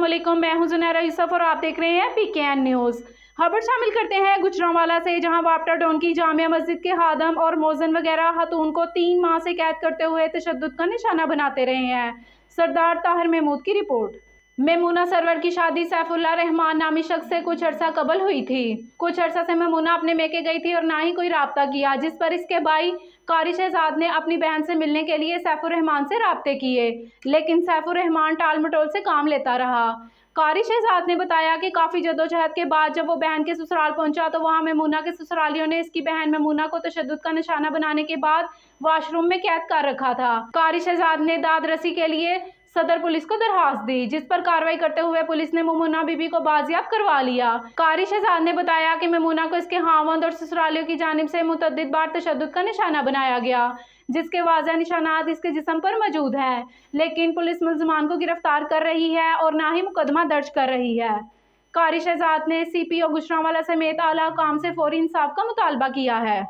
अस्सलामुअलैकुम, मैं हूं जुनैरा यूसुफ और आप देख रहे हैं PKN न्यूज़। खबर शामिल करते हैं गुजरांवाला से, जहां वापटा टाउन की जामिया मस्जिद के खादम और मौजन वगैरह खातून को 3 माह से कैद करते हुए तशद्दुद का निशाना बनाते रहे हैं। सरदार ताहिर महमूद की रिपोर्ट। मेमूना सरवर की शादी सैफुल्लाह रहमान नामी शख्स से कुछ अर्सा कबल हुई थी। कुछ अर्सा से मेमूना अपने मेके गई थी और ना ही कोई राब्ता किया, जिस पर इसके भाई कारी शहजाद ने अपनी बहन से मिलने के लिए सैफुर रहमान से राब्ते किए, लेकिन सैफुर रहमान टाल मटोल से काम लेता रहा। कारी शहजाद ने बताया कि काफ़ी जदोजहद के बाद जब वो बहन के ससुराल पहुंचा तो वहां मेमूना के ससुरालियों ने इसकी बहन मेमूना को तशद्दुद का निशाना बनाने के बाद वॉशरूम में कैद कर रखा था। कारी शहजाद ने दाद रसी के लिए सदर पुलिस को दरखास्त दी, जिस पर कार्रवाई करते हुए पुलिस ने मेमूना बीबी को बाजियाब करवा लिया। कारी शहजाद ने बताया कि मेमूना को इसके खावंद और ससुरालियों की जानिब से मुतअद्दिद बार तशद्दुद का निशाना बनाया गया, जिसके वाज़ह निशानात इसके जिस्म पर मौजूद हैं, लेकिन पुलिस मुल्ज़िमान को गिरफ्तार कर रही है और ना ही मुकदमा दर्ज कर रही है। कारी शहजाद ने CPO गुजरांवाला समेत आला हुकाम से फौरी इंसाफ का मुतालबा किया है।